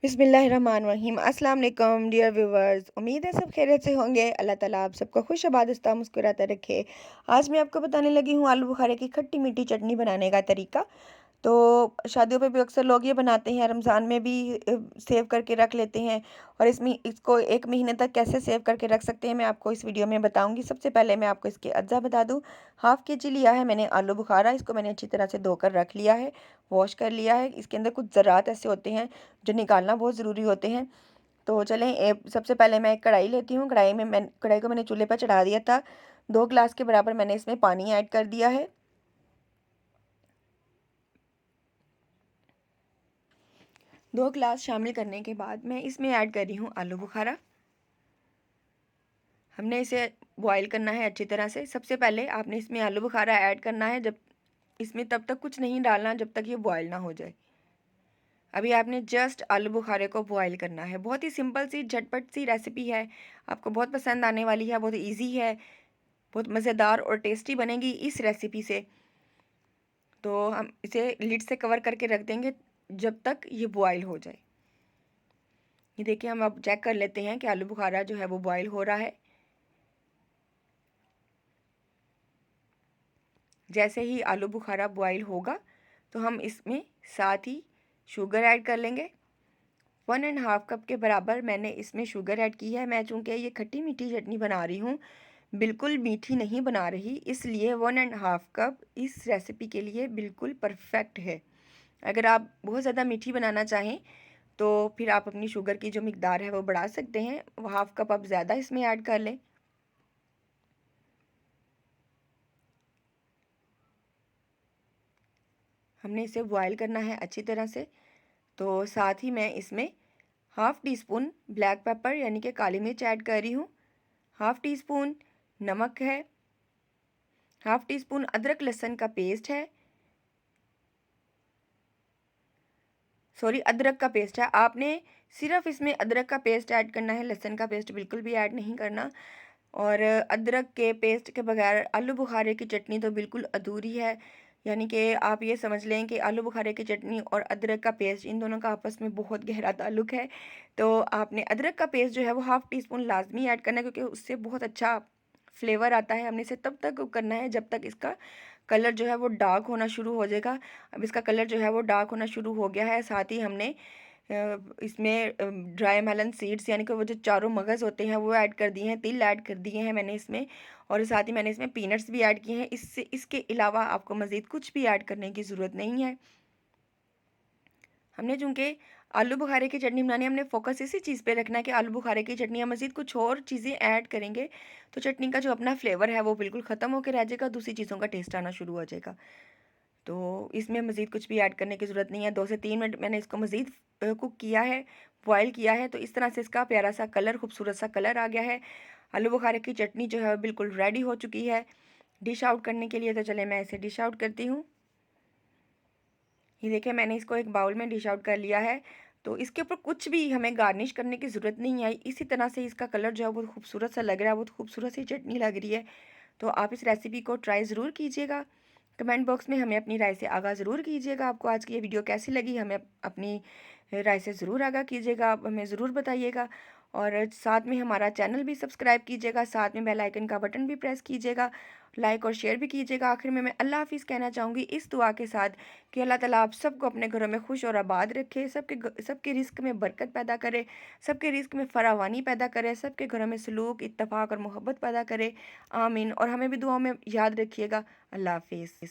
बिस्मिल्लाहिर्रहमानिर्रहीम अस्सलाम वालेकुम डियर व्यूवर्स। उम्मीद है सब खैरियत से होंगे। अल्लाह ताला आप सबको खुश आबादस्ता मुस्कुराता रखे। आज मैं आपको बताने लगी हूँ आलू बुखारे की खट्टी मीठी चटनी बनाने का तरीका। तो शादियों पे भी अक्सर लोग ये बनाते हैं, रमज़ान में भी सेव करके रख लेते हैं। और इसमें इसको 1 महीने तक कैसे सेव करके रख सकते हैं मैं आपको इस वीडियो में बताऊंगी। सबसे पहले मैं आपको इसके अज्जा बता दूं। हाफ़ के जी लिया है मैंने आलू बुखारा। इसको मैंने अच्छी तरह से धोकर रख लिया है, वॉश कर लिया है। इसके अंदर कुछ ज़रात ऐसे होते हैं जो निकालना बहुत ज़रूरी होते हैं। तो चलें सबसे पहले मैं एक कढ़ाई लेती हूँ। कढ़ाई को मैंने चूल्हे पर चढ़ा दिया था। 2 गिलास के बराबर मैंने इसमें पानी ऐड कर दिया है। 2 गिलास शामिल करने के बाद मैं इसमें ऐड कर रही हूँ आलू बुखारा। हमने इसे बॉईल करना है अच्छी तरह से। सबसे पहले आपने इसमें आलू बुखारा ऐड करना है, जब इसमें तब तक कुछ नहीं डालना जब तक ये बॉईल ना हो जाए। अभी आपने जस्ट आलू बुखारे को बॉईल करना है। बहुत ही सिंपल सी झटपट सी रेसिपी है, आपको बहुत पसंद आने वाली है। बहुत इजी है, बहुत मज़ेदार और टेस्टी बनेगी इस रेसिपी से। तो हम इसे लिड से कवर करके रख देंगे जब तक ये बॉईल हो जाए। ये देखिए, हम अब चेक कर लेते हैं कि आलू बुखारा जो है वो बॉईल हो रहा है। जैसे ही आलू बुखारा बॉईल होगा तो हम इसमें साथ ही शुगर ऐड कर लेंगे। 1.5 कप के बराबर मैंने इसमें शुगर ऐड की है। मैं चूँकि ये खट्टी मीठी चटनी बना रही हूँ, बिल्कुल मीठी नहीं बना रही, इसलिए 1.5 कप इस रेसिपी के लिए बिल्कुल परफेक्ट है। अगर आप बहुत ज़्यादा मीठी बनाना चाहें तो फिर आप अपनी शुगर की जो मिकदार है वो बढ़ा सकते हैं। 1/2 कप आप ज़्यादा इसमें ऐड कर लें। हमने इसे बॉयल करना है अच्छी तरह से। तो साथ ही मैं इसमें half tea spoon black pepper यानी कि काली मिर्च ऐड कर रही हूँ। हाफ़ टी स्पून नमक है। हाफ़ टी स्पून अदरक लहसुन का पेस्ट है। सॉरी, अदरक का पेस्ट है। आपने सिर्फ इसमें अदरक का पेस्ट ऐड करना है, लहसुन का पेस्ट बिल्कुल भी ऐड नहीं करना। और अदरक के पेस्ट के बगैर आलू बुखारे की चटनी तो बिल्कुल अधूरी है। यानी कि आप ये समझ लें कि आलू बुखारे की चटनी और अदरक का पेस्ट, इन दोनों का आपस में बहुत गहरा ताल्लुक है। तो आपने अदरक का पेस्ट जो है वो हाफ़ टी स्पून लाजमी ऐड करना है, क्योंकि उससे बहुत अच्छा फ्लेवर आता है। हमने इसे तब तक कुक करना है जब तक इसका कलर जो है वो डार्क होना शुरू हो जाएगा। अब इसका कलर जो है वो डार्क होना शुरू हो गया है। साथ ही हमने इसमें ड्राई मेलन सीड्स यानी कि वो जो चारों मगज़ होते हैं वो ऐड कर दिए हैं, तिल ऐड कर दिए हैं मैंने इसमें। और साथ ही मैंने इसमें पीनट्स भी ऐड किए हैं। इसके अलावा आपको मज़ीद कुछ भी ऐड करने की ज़रूरत नहीं है। हमने चूँकि आलू बुखारे की चटनी बनानी है, हमने फ़ोकस इसी चीज़ पे रखना है कि आलू बुखारे की चटनी हम मज़ीद कुछ और चीज़ें ऐड करेंगे तो चटनी का जो अपना फ्लेवर है वो बिल्कुल ख़त्म होकर रह जाएगा, दूसरी चीज़ों का टेस्ट आना शुरू हो जाएगा। तो इसमें मज़ीद कुछ भी ऐड करने की ज़रूरत नहीं है। 2 से 3 मिनट मैंने इसको मज़ीद कुक किया है, बॉयल किया है। तो इस तरह से इसका प्यारा सा कलर, खूबसूरत सा कलर आ गया है। आलू बुखारे की चटनी जो है बिल्कुल रेडी हो चुकी है डिश आउट करने के लिए। तो चले मैं इसे डिश आउट करती हूँ। ये देखिए, मैंने इसको एक बाउल में डिश आउट कर लिया है। तो इसके ऊपर कुछ भी हमें गार्निश करने की ज़रूरत नहीं है। इसी तरह से इसका कलर जो है बहुत खूबसूरत सा लग रहा है, बहुत खूबसूरत सी चटनी लग रही है। तो आप इस रेसिपी को ट्राई ज़रूर कीजिएगा। कमेंट बॉक्स में हमें अपनी राय से आगाह ज़रूर कीजिएगा। आपको आज की ये वीडियो कैसी लगी, हमें अपनी राय से ज़रूर आगाह कीजिएगा, आप हमें ज़रूर बताइएगा। और साथ में हमारा चैनल भी सब्सक्राइब कीजिएगा, साथ में बेल आइकन का बटन भी प्रेस कीजिएगा, लाइक और शेयर भी कीजिएगा। आखिर में मैं अल्लाह हाफ़िज़ कहना चाहूँगी इस दुआ के साथ कि अल्लाह ताला आप सबको अपने घरों में खुश और आबाद रखे, सबके रिज़्क में बरकत पैदा करे, सबके रिज़्क में फरावानी पैदा करे, सबके घरों में सलूक, इत्तेफ़ाक और मोहब्बत पैदा करे। आमीन। और हमें भी दुआओं में याद रखिएगा। अल्लाह हाफ़िज़।